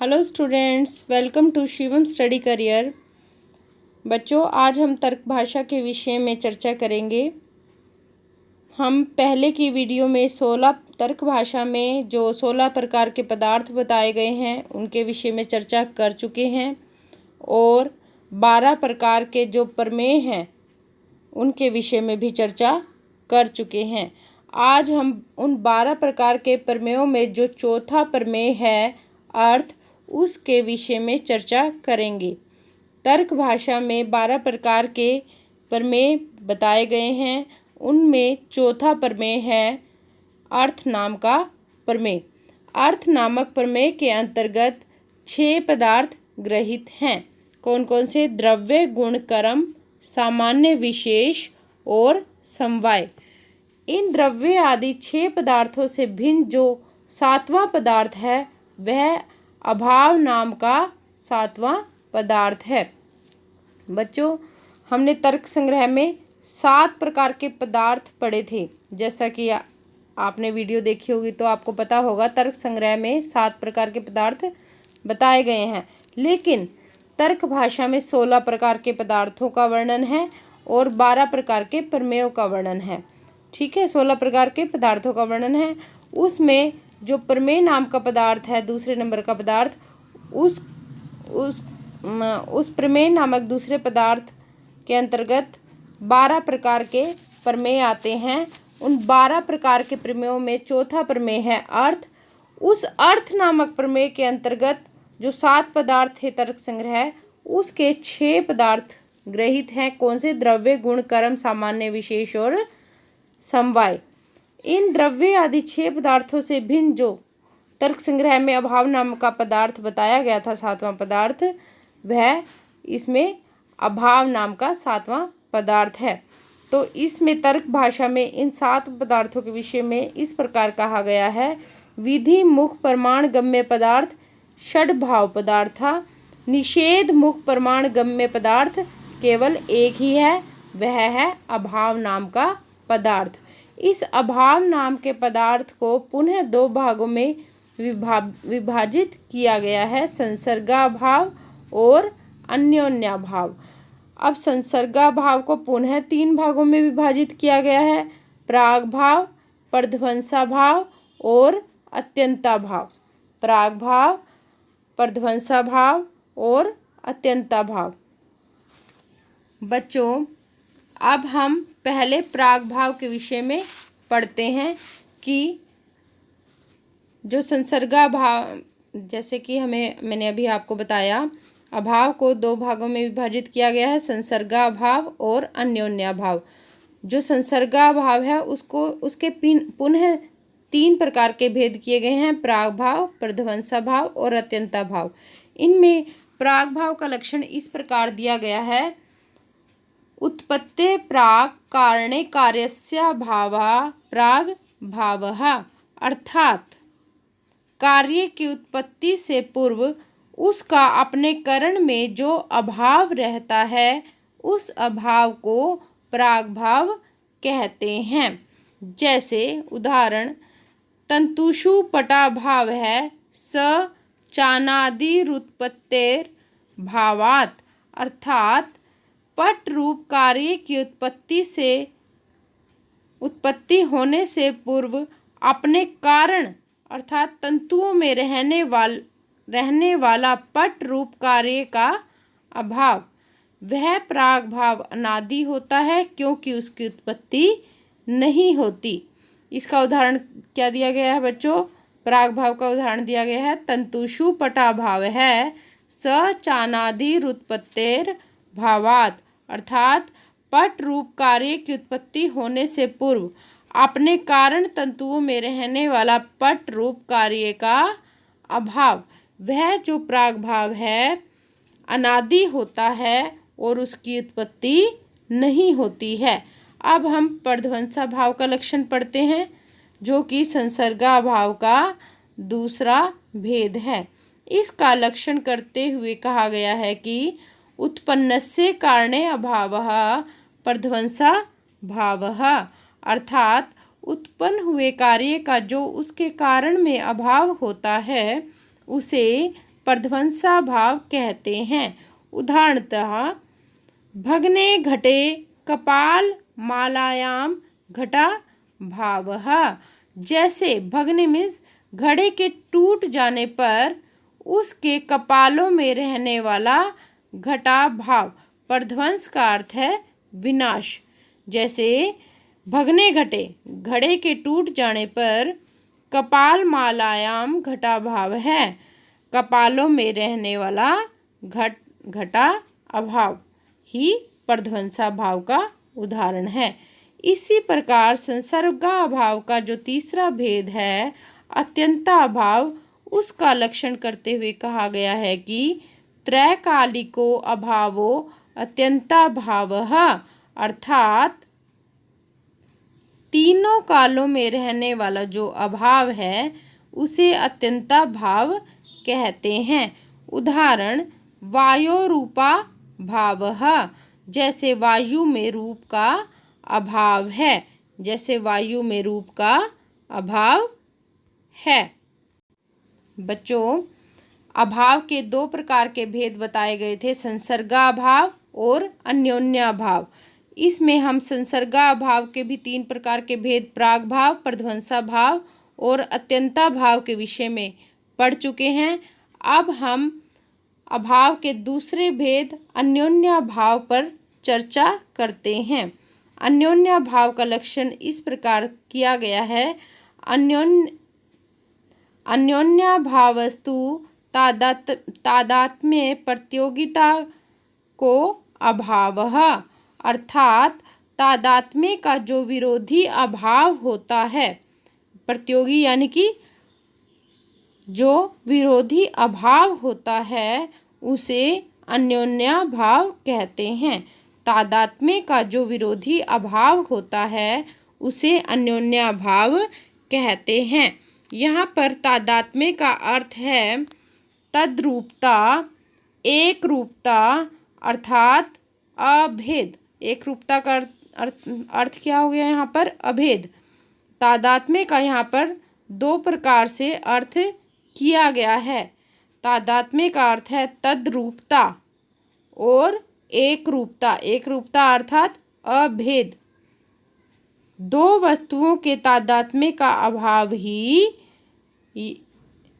Hello students, welcome to Shivam study career. बच्चों, आज हम तर्क भाषा के विषय में चर्चा करेंगे। हम पहले की वीडियो में 16 तर्क भाषा में जो 16 प्रकार के पदार्थ बताए गए हैं उनके विषय में चर्चा कर चुके हैं और 12 प्रकार के जो प्रमेय हैं उनके विषय में भी चर्चा कर चुके हैं। आज हम उन 12 प्रकार के प्रमेयों में जो चौथा प्रमेय है अर्थ, उसके विषय में चर्चा करेंगे। तर्क भाषा में 12 प्रकार के प्रमेय बताए गए हैं, उनमें चौथा प्रमेय है अर्थ नाम का प्रमेय। अर्थ नामक प्रमेय के अंतर्गत 6 पदार्थ ग्रहित हैं। कौन कौन से? द्रव्य, गुण, कर्म, सामान्य, विशेष और समवाय। इन द्रव्य आदि 6 पदार्थों से भिन्न जो 7वां पदार्थ है वह अभाव नाम का 7वां पदार्थ है। बच्चों, हमने तर्क संग्रह में 7 प्रकार के पदार्थ पढ़े थे। जैसा कि आपने वीडियो देखी होगी तो आपको पता होगा तर्क संग्रह में 7 प्रकार के पदार्थ बताए गए हैं। लेकिन तर्क भाषा में 16 प्रकार के पदार्थों का वर्णन है और 12 प्रकार के प्रमेयों का वर्णन है। ठीक है, 16 प्रकार के पदार्थों का वर्णन है। उसमें जो प्रमेय नाम का पदार्थ है, दूसरे नंबर का पदार्थ, उस प्रमेय नामक दूसरे पदार्थ के अंतर्गत 12 प्रकार के प्रमेय आते हैं। उन 12 प्रकार के प्रमेयों में चौथा प्रमेय है अर्थ। उस अर्थ नामक प्रमेय के अंतर्गत जो 7 पदार्थ थे तर्क संग्रह, उसके 6 पदार्थ ग्रहित हैं। कौन से? द्रव्य, गुण, कर्म, सामान्य, विशेष और समवाय। इन द्रव्य आदि 6 पदार्थों से भिन्न जो तर्क संग्रह में अभाव नाम का पदार्थ बताया गया था 7वां पदार्थ, वह इसमें अभाव नाम का 7वां पदार्थ है। तो इसमें तर्क भाषा में इन 7 पदार्थों के विषय में इस प्रकार कहा गया है। विधि मुख प्रमाण गम्य पदार्थ षड्भाव पदार्थ था। निषेध मुख प्रमाण गम्य पदार्थ केवल एक ही है, वह है अभाव नाम का पदार्थ। इस अभाव नाम के पदार्थ को पुनः 2 भागों में विभाजित किया गया है, संसर्गाभाव और अन्योन्याभाव। अब संसर्गाभाव को पुनः 3 भागों में विभाजित किया गया है, प्रागभाव, प्रध्वंसाभाव और अत्यंताभाव। प्रागभाव, प्रध्वंसाभाव और अत्यंताभाव। बच्चों, अब हम पहले प्रागभाव के विषय में पढ़ते हैं कि जो संसर्गाभाव, जैसे कि मैंने अभी आपको बताया, अभाव को 2 भागों में विभाजित किया गया है, संसर्गाभाव और अन्योन्याभाव। जो संसर्गाभाव है उसके पुनः 3 प्रकार के भेद किए गए हैं, प्रागभाव, प्रध्वंसाभाव और अत्यंताभाव। इनमें प्रागभाव का लक्षण इस प्रकार दिया गया है, उत्पत्ते प्राक् कारणे कार्यस्य भावः प्राग भावः, अर्थात कार्य की उत्पत्ति से पूर्व उसका अपने कारण में जो अभाव रहता है उस अभाव को प्रागभाव कहते हैं। जैसे उदाहरण, तंतुषु पटाभाव है स चानादिरुत्पत्तेर भावात्, अर्थात पट रूप कार्य की उत्पत्ति होने से पूर्व अपने कारण अर्थात तंतुओं में रहने वाला पट रूप कार्य का अभाव, वह प्रागभाव अनादि होता है क्योंकि उसकी उत्पत्ति नहीं होती। इसका उदाहरण क्या दिया गया है बच्चों? प्रागभाव का उदाहरण दिया गया है, तंतुषु पटाभाव है स चानादिरुत्पत्तेर भावात्, अर्थात पट रूप कार्य की उत्पत्ति होने से पूर्व अपने कारण तंतुओं में रहने वाला पट रूप कार्य का अभाव, वह जो प्रागभाव है अनादि होता है और उसकी उत्पत्ति नहीं होती है। अब हम प्रध्वंसाभाव का लक्षण पढ़ते हैं, जो कि संसर्गाभाव का दूसरा भेद है। इसका लक्षण करते हुए कहा गया है कि उत्पन्नस्य कारणे अभावः प्रध्वंसाभावः, अर्थात उत्पन्न हुए कार्य का जो उसके कारण में अभाव होता है उसे प्रध्वंसा भाव कहते हैं। उदाहरणतः भग्ने घटे कपाल मालायाम घटा भावः। जैसे भग्ने मीन्स घड़े के टूट जाने पर उसके कपालों में रहने वाला घटा भाव। प्रध्वंस का अर्थ है विनाश। जैसे भग्ने घटे घड़े के टूट जाने पर कपाल मालायाम घटा भाव है, कपालों में रहने वाला घटा अभाव ही प्रध्वंसा भाव का उदाहरण है। इसी प्रकार संसर्गाभाव का जो तीसरा भेद है अत्यंताभाव, उसका लक्षण करते हुए कहा गया है कि त्रैकालिको अभावो अत्यंताभावः, अर्थात तीनों कालों में रहने वाला जो अभाव है उसे अत्यंताभाव कहते हैं। उदाहरण वायो रूपा भावः, जैसे वायु में रूप का अभाव है। जैसे वायु में रूप का अभाव है। बच्चों, अभाव के दो प्रकार के भेद बताए गए थे, संसर्गाभाव और अन्योन्याभाव। इसमें हम संसर्गाभाव के भी 3 प्रकार के भेद प्रागभाव, प्रध्वंसाभाव और अत्यंताभाव के विषय में पढ़ चुके हैं। अब हम अभाव के दूसरे भेद अन्योन्याभाव पर चर्चा करते हैं। अन्योन्याभाव का लक्षण इस प्रकार किया गया है। अन्योन्याभावस्तु तादात्म्य प्रतियोगिता को अभावः, अर्थात तादात्म्य का जो विरोधी अभाव होता है, प्रतियोगी यानी कि जो विरोधी अभाव होता है उसे अन्योन्याभाव कहते हैं। तादात्म्य का जो विरोधी अभाव होता है उसे अन्योन्याभाव कहते हैं। यहाँ पर तादात्म्य का अर्थ है तद्रूपता, एक रूपता अर्थात अभेद। एक रूपता का अर्थ क्या हो गया यहाँ पर? अभेद। तादात्म्य का यहाँ पर 2 प्रकार से अर्थ किया गया है। तादात्म्य का अर्थ है तद्रूपता और एक रूपता। एक रूपता अर्थात अभेद। 2 वस्तुओं के तादात्म्य का अभाव ही,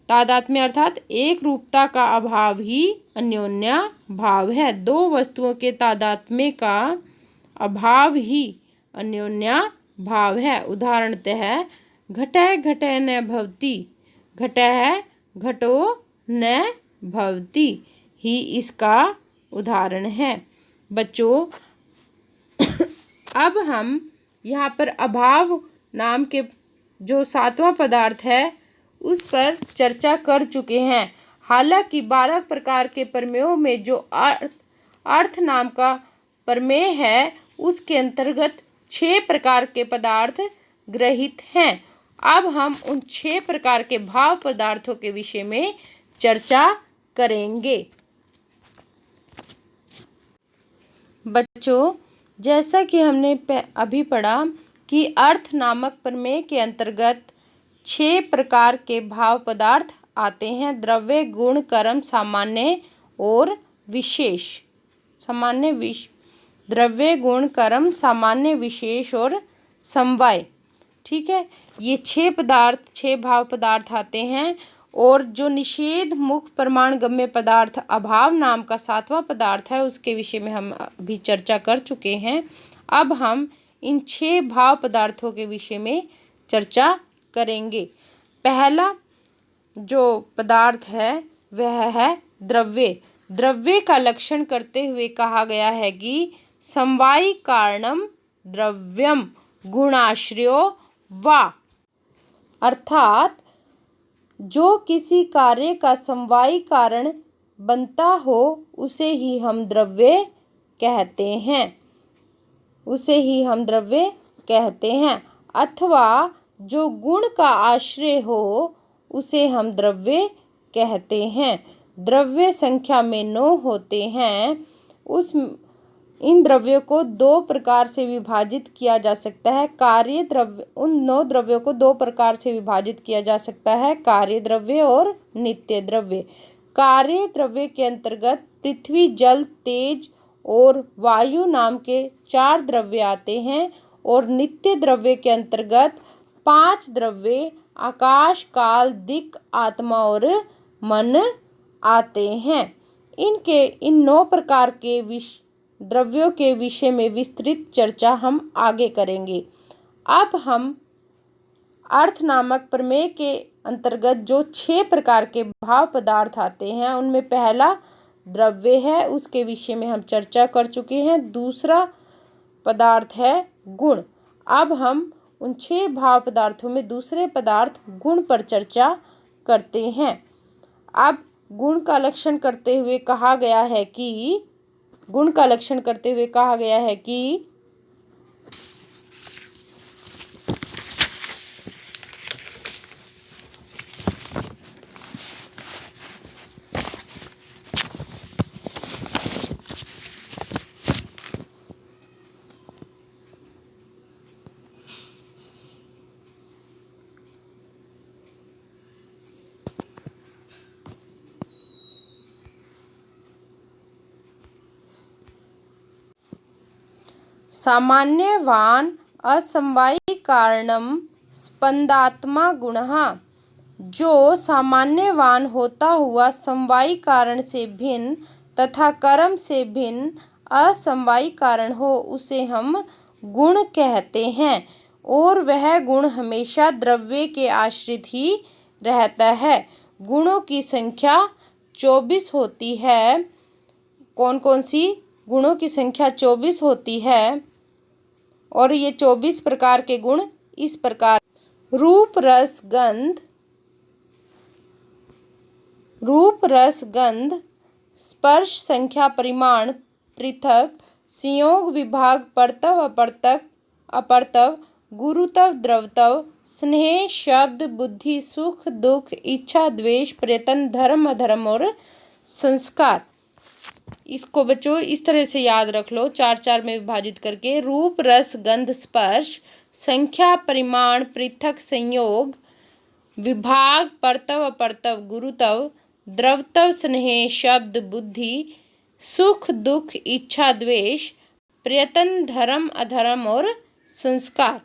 तादात्म्य अर्थात एक रूपता का अभाव ही अन्योन्या भाव है। 2 वस्तुओं के तादात्म्य का अभाव ही अन्योन्या भाव है। उदाहरणतः घटः घटः न भवति, घटः घटो न भवति ही इसका उदाहरण है। बच्चों, अब हम यहाँ पर अभाव नाम के जो 7वां पदार्थ है उस पर चर्चा कर चुके हैं। हालांकि 12 प्रकार के प्रमेयों में जो अर्थ नाम का प्रमेय है उसके अंतर्गत 6 प्रकार के पदार्थ ग्रहित हैं। अब हम उन 6 प्रकार के भाव पदार्थों के विषय में चर्चा करेंगे। बच्चों, जैसा कि हमने अभी पढ़ा कि अर्थ नामक प्रमेय के अंतर्गत 6 प्रकार के भाव पदार्थ आते हैं। द्रव्य, गुण, कर्म, सामान्य और विशेष। द्रव्य, गुण, कर्म, सामान्य, विशेष और समवाय। ठीक है, ये 6 भाव पदार्थ आते हैं। और जो निषेध मुख प्रमाणगम्य पदार्थ अभाव नाम का 7वां पदार्थ है उसके विषय में हम अभी चर्चा कर चुके हैं। अब हम इन 6 भाव पदार्थों के विषय में चर्चा करेंगे। पहला जो पदार्थ है वह है द्रव्य। द्रव्य का लक्षण करते हुए कहा गया है कि समवायी कारणम द्रव्यम गुणाश्रयो वा, अर्थात जो किसी कार्य का समवायी कारण बनता हो उसे ही हम द्रव्य कहते हैं। अथवा जो गुण का आश्रय हो उसे हम द्रव्य कहते हैं। द्रव्य संख्या में 9 होते हैं। इन द्रव्यों को 2 प्रकार से विभाजित किया जा सकता है। कार्य द्रव्य, उन 9 द्रव्यों को 2 प्रकार से विभाजित किया जा सकता है, कार्य द्रव्य और नित्य द्रव्य। कार्य द्रव्य के अंतर्गत पृथ्वी, जल, तेज और वायु नाम के 4 द्रव्य आते हैं और नित्य द्रव्य के अंतर्गत 5 द्रव्य आकाश, काल, दिक्, आत्मा और मन आते हैं। इन 9 प्रकार के द्रव्यों के विषय में विस्तृत चर्चा हम आगे करेंगे। अब हम अर्थ नामक प्रमेय के अंतर्गत जो 6 प्रकार के भाव पदार्थ आते हैं उनमें पहला द्रव्य है, उसके विषय में हम चर्चा कर चुके हैं। दूसरा पदार्थ है गुण। अब हम उन 6 भाव पदार्थों में दूसरे पदार्थ गुण पर चर्चा करते हैं। अब गुण का लक्षण करते हुए कहा गया है कि सामान्यवान असमवायी कारणम स्पंदात्मा गुणः, जो सामान्यवान होता हुआ समवायी कारण से भिन्न तथा कर्म से भिन्न असमवायी कारण हो उसे हम गुण कहते हैं और वह गुण हमेशा द्रव्य के आश्रित ही रहता है। गुणों की संख्या 24 होती है। कौन कौन सी? गुणों की संख्या 24 होती है और ये 24 प्रकार के गुण इस प्रकार: रूप, रस, गंध, स्पर्श, संख्या, परिमाण, पृथक, संयोग, विभाग, परतव, अपरतव, गुरुत्व, द्रवत्व, स्नेह, शब्द, बुद्धि, सुख, दुख, इच्छा, द्वेष, प्रयत्न, धर्म, अधर्म और संस्कार। इसको बच्चों इस तरह से याद रख लो, 4-4 में विभाजित करके: रूप, रस, गंध, स्पर्श, संख्या, परिमाण, पृथक, संयोग, विभाग, परतव, अपरतव, गुरुत्व, द्रवत्व, स्नेह, शब्द, बुद्धि, सुख, दुख, इच्छा, द्वेष, प्रयत्न, धर्म, अधर्म और संस्कार।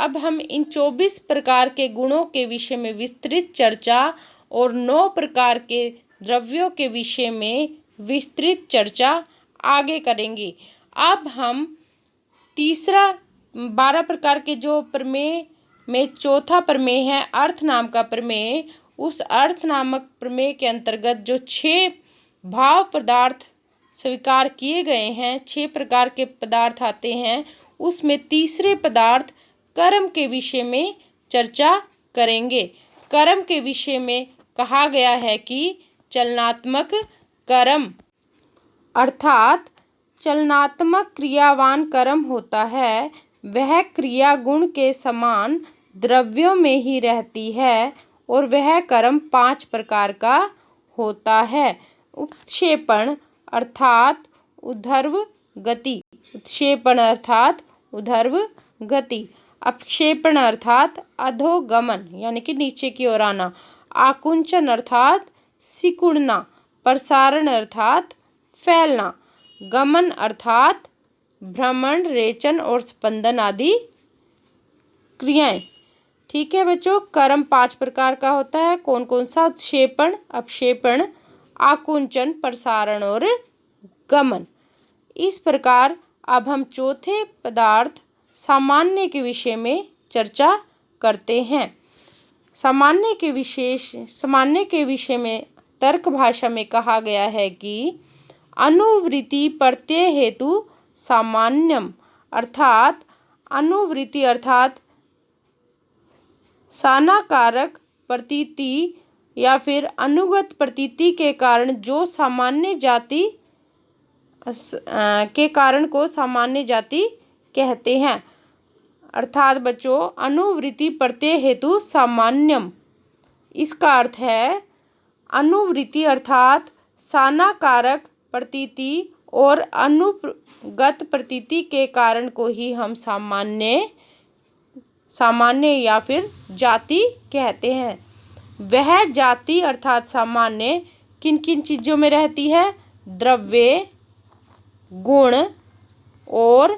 अब हम इन 24 प्रकार के गुणों के विषय में विस्तृत चर्चा और 9 प्रकार के द्रव्यों के विषय में विस्तृत चर्चा आगे करेंगे। अब हम तीसरा 12 प्रकार के जो प्रमेय में चौथा प्रमेय है अर्थ नाम का प्रमेय, उस अर्थ नामक प्रमेय के अंतर्गत जो 6 भाव पदार्थ स्वीकार किए गए हैं, 6 प्रकार के पदार्थ आते हैं, उसमें तीसरे पदार्थ कर्म के विषय में चर्चा करेंगे। कर्म के विषय में कहा गया है कि चलनात्मक कर्म अर्थात चलनात्मक क्रियावान कर्म होता है, वह क्रिया गुण के समान द्रव्यों में ही रहती है और वह कर्म 5 प्रकार का होता है। उत्क्षेपण अर्थात ऊर्ध्व गति, अपक्षेपण अर्थात अधोगमन यानी कि नीचे की ओर आना, आकुंचन अर्थात सिकुड़ना, प्रसारण अर्थात फैलना, गमन अर्थात भ्रमण, रेचन और स्पंदन आदि क्रियाएं। ठीक है बच्चों, कर्म 5 प्रकार का होता है। कौन कौन सा? उत्क्षेपण, अपक्षेपण, आकुंचन, प्रसारण और गमन। इस प्रकार अब हम चौथे पदार्थ सामान्य के विषय में चर्चा करते हैं। सामान्य के विषय में तर्क भाषा में कहा गया है कि अनुवृत्ति प्रत्यय हेतु सामान्यम अर्थात अनुवृत्ति अर्थात सानाकारक प्रतीति या फिर अनुगत प्रतीति के कारण जो सामान्य जाति के कारण को सामान्य जाति कहते हैं। अर्थात बच्चों अनुवृत्ति प्रत्यय हेतु सामान्यम, इसका अर्थ है अनुवृत्ति अर्थात सानाकारक प्रतीति और अनुगत प्रतीति के कारण को ही हम सामान्य या फिर जाति कहते हैं। वह जाति अर्थात सामान्य किन किन चीज़ों में रहती है? द्रव्य, गुण और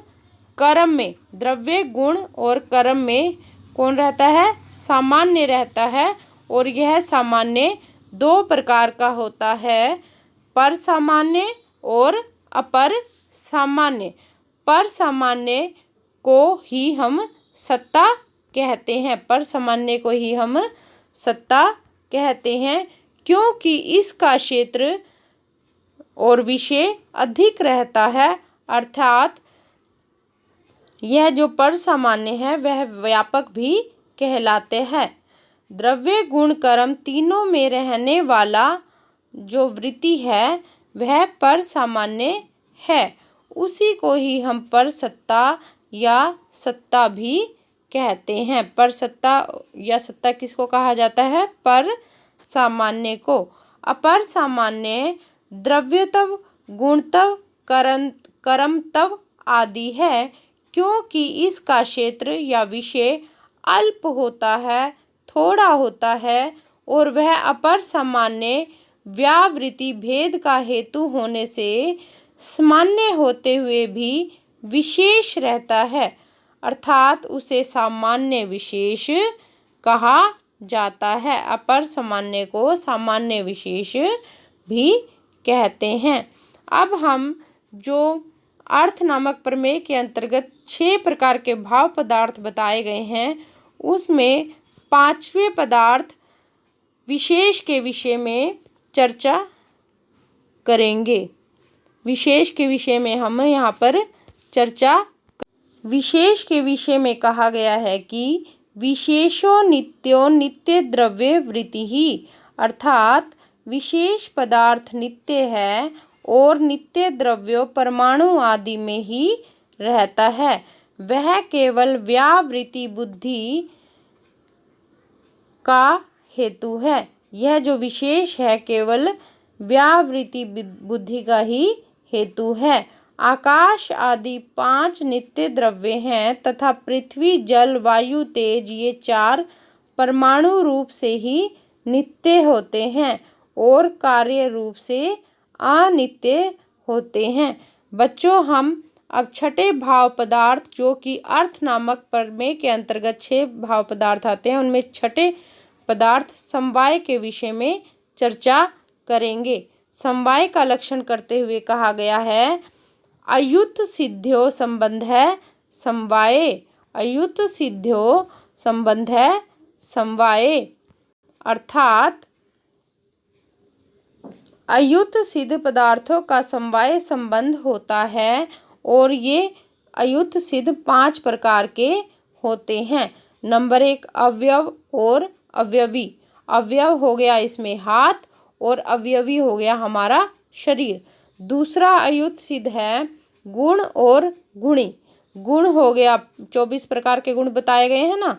कर्म में। द्रव्य, गुण और कर्म में कौन रहता है? सामान्य रहता है। और यह सामान्य दो प्रकार का होता है, पर सामान्य और अपर सामान्य। पर सामान्य को ही हम सत्ता कहते हैं। पर सामान्य को ही हम सत्ता कहते हैं, क्योंकि इसका क्षेत्र और विषय अधिक रहता है। अर्थात यह जो पर सामान्य है वह व्यापक भी कहलाते हैं। द्रव्य, गुण, कर्म तीनों में रहने वाला जो वृत्ति है वह पर सामान्य है। उसी को ही हम पर सत्ता या सत्ता भी कहते हैं। पर सत्ता या सत्ता किसको कहा जाता है? पर सामान्य को। अपर सामान्य द्रव्यत्व, गुणत्व, कर्मत्व आदि है, क्योंकि इसका क्षेत्र या विषय अल्प होता है, थोड़ा होता है, और वह अपर सामान्य व्यावृत्ति भेद का हेतु होने से सामान्य होते हुए भी विशेष रहता है। अर्थात उसे सामान्य विशेष कहा जाता है। अपर सामान्य को सामान्य विशेष भी कहते हैं। अब हम जो अर्थ नामक प्रमेय के अंतर्गत 6 प्रकार के भाव पदार्थ बताए गए हैं, उसमें 5वें पदार्थ विशेष के विषय में चर्चा करेंगे। विशेष के विषय में हम यहाँ पर चर्चा। विशेष के विषय में कहा गया है कि विशेषो नित्यो नित्य द्रव्य वृत्ति ही। अर्थात विशेष पदार्थ नित्य है और नित्य द्रव्य परमाणु आदि में ही रहता है। वह केवल व्यावृत्ति बुद्धि का हेतु है। यह जो विशेष है केवल व्यावृत्ति बुद्धि का ही हेतु है। आकाश आदि 5 नित्य द्रव्य हैं तथा पृथ्वी, जल, वायु, तेज ये 4 परमाणु रूप से ही नित्य होते हैं और कार्य रूप से अनित्य होते हैं। बच्चों, हम अब छठे भाव पदार्थ जो कि अर्थ नामक प्रमेय के अंतर्गत 6 भाव पदार्थ आते हैं, उनमें छठे पदार्थ समवाय के विषय में चर्चा करेंगे। समवाय का लक्षण करते हुए कहा गया है, अयुत सिद्ध्यो संबंध है समवाय। अयुत सिद्ध्यो संबंध है समवाय। अर्थात अयुत सिद्ध पदार्थों का समवाय संबंध होता है और ये अयुत सिद्ध 5 प्रकार के होते हैं। नंबर 1 अवयव और अवयवी। अवयव हो गया इसमें हाथ और अवयवी हो गया हमारा शरीर। दूसरा अयुत सिद्ध है गुण और गुणी। गुण हो गया 24 प्रकार के गुण बताए गए हैं ना।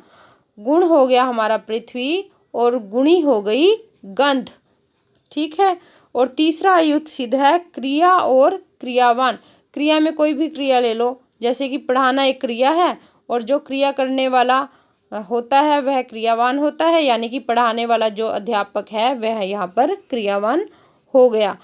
गुण हो गया हमारा पृथ्वी और गुणी हो गई गंध। ठीक है। और तीसरा अयुत सिद्ध है क्रिया और क्रियावान। क्रिया में कोई भी क्रिया ले लो, जैसे कि पढ़ाना एक क्रिया है और जो क्रिया करने वाला होता है वह क्रियावान होता है, यानी कि पढ़ाने वाला जो अध्यापक है वह यहाँ पर क्रियावान हो गया।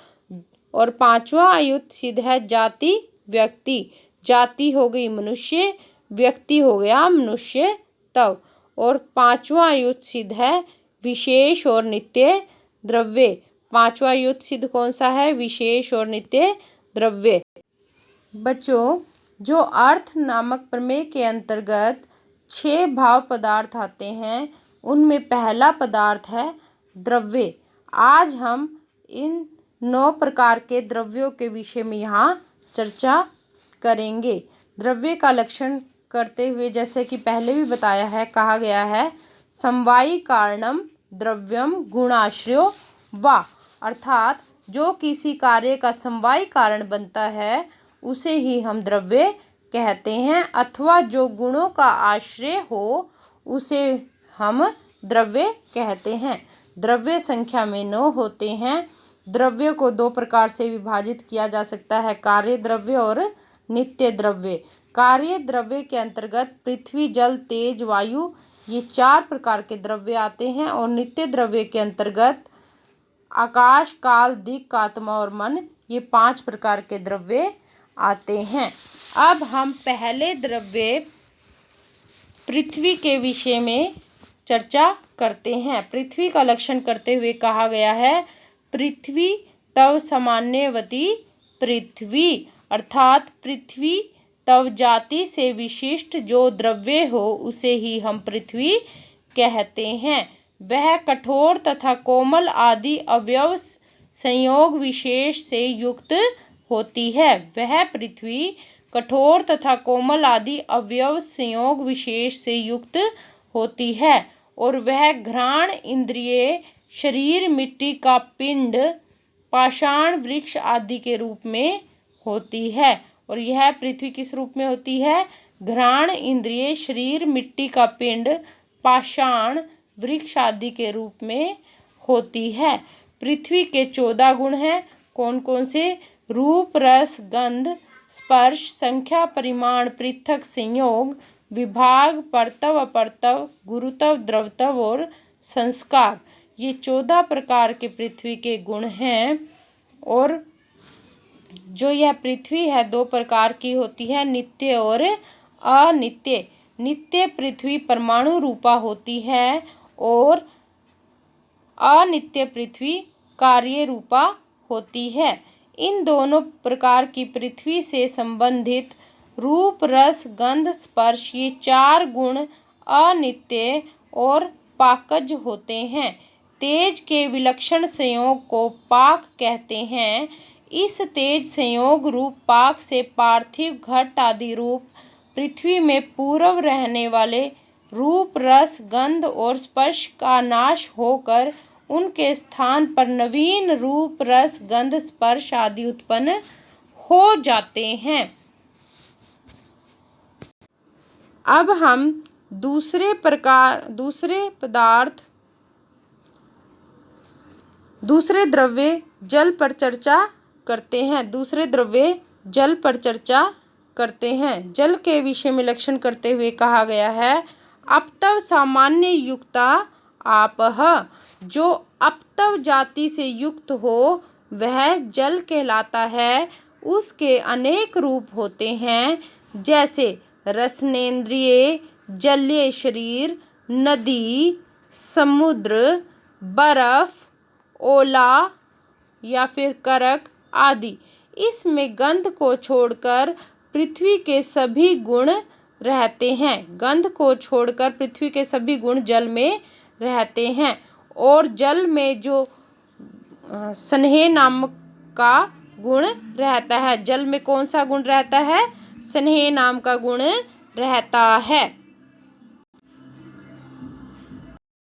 और 5वां अयुत सिद्ध है जाति व्यक्ति। जाति हो गई मनुष्य, व्यक्ति हो गया मनुष्य तव। और 5वां अयुत सिद्ध है विशेष और नित्य द्रव्य। 5वां अयुत सिद्ध कौन सा है? विशेष और नित्य द्रव्य। बच्चों, जो अर्थ नामक प्रमेय के अंतर्गत 6 भाव पदार्थ आते हैं, उनमें पहला पदार्थ है द्रव्य। आज हम इन 9 प्रकार के द्रव्यों के विषय में यहाँ चर्चा करेंगे। द्रव्य का लक्षण करते हुए, जैसे कि पहले भी बताया है, कहा गया है समवायी कारणम द्रव्यम गुणाश्रयो वा। अर्थात जो किसी कार्य का समवायी कारण बनता है उसे ही हम द्रव्य कहते हैं, अथवा जो गुणों का आश्रय हो उसे हम द्रव्य कहते हैं। द्रव्य संख्या में 9 होते हैं। द्रव्य को 2 प्रकार से विभाजित किया जा सकता है, कार्य द्रव्य और नित्य द्रव्य। कार्य द्रव्य के अंतर्गत पृथ्वी, जल, तेज, वायु ये 4 प्रकार के द्रव्य आते हैं और नित्य द्रव्य के अंतर्गत आकाश, काल, दिक्, आत्मा और मन, ये 5 प्रकार के द्रव्य आते हैं। अब हम पहले द्रव्य पृथ्वी के विषय में चर्चा करते हैं। पृथ्वी का लक्षण करते हुए कहा गया है, पृथ्वी तव सामान्यवती पृथ्वी, अर्थात पृथ्वी तव जाति से विशिष्ट जो द्रव्य हो उसे ही हम पृथ्वी कहते हैं। वह कठोर तथा कोमल आदि अवयव संयोग विशेष से युक्त होती है। वह पृथ्वी कठोर तथा कोमल आदि अवयव संयोग विशेष से युक्त होती है और वह घ्राण इंद्रिय, शरीर, मिट्टी का पिंड, पाषाण, वृक्ष आदि के रूप में होती है। और यह पृथ्वी किस रूप में होती है? घ्राण इंद्रिय, शरीर, मिट्टी का पिंड, पाषाण, वृक्ष आदि के रूप में होती है। पृथ्वी के 14 गुण हैं। कौन कौन से? रूप, रस, गंध, स्पर्श, संख्या, परिमाण, पृथक, संयोग, विभाग, परतव, अपरतव, गुरुत्व, द्रवत्व और संस्कार। ये 14 प्रकार के पृथ्वी के गुण हैं। और जो यह पृथ्वी है 2 प्रकार की होती है, नित्य और अनित्य। नित्य पृथ्वी परमाणु रूपा होती है और अनित्य पृथ्वी कार्य रूपा होती है। इन दोनों प्रकार की पृथ्वी से संबंधित रूप, रस, गंध, स्पर्श, ये 4 गुण अनित्य और पाकज होते हैं। तेज के विलक्षण संयोग को पाक कहते हैं। इस तेज संयोग रूप पाक से पार्थिव, घट आदि रूप पृथ्वी में पूर्व रहने वाले रूप, रस, गंध और स्पर्श का नाश होकर उनके स्थान पर नवीन रूप, रस, गंध, स्पर्श आदि उत्पन्न हो जाते हैं। अब हम दूसरे द्रव्य जल पर चर्चा करते हैं। दूसरे द्रव्य जल पर चर्चा करते हैं। जल के विषय में लक्षण करते हुए कहा गया है, अपतव सामान्य युक्ता आपः। जो अपतव जाति से युक्त हो वह जल कहलाता है। उसके अनेक रूप होते हैं, जैसे रसनेन्द्रिय, जलीय शरीर, नदी, समुद्र, बर्फ, ओला या फिर करक आदि। इसमें गंध को छोड़कर पृथ्वी के सभी गुण रहते हैं। गंध को छोड़कर पृथ्वी के सभी गुण जल में रहते हैं। और जल में जो स्नेह नामक का गुण रहता है, जल में कौन सा गुण रहता है? स्नेह नाम का गुण रहता है।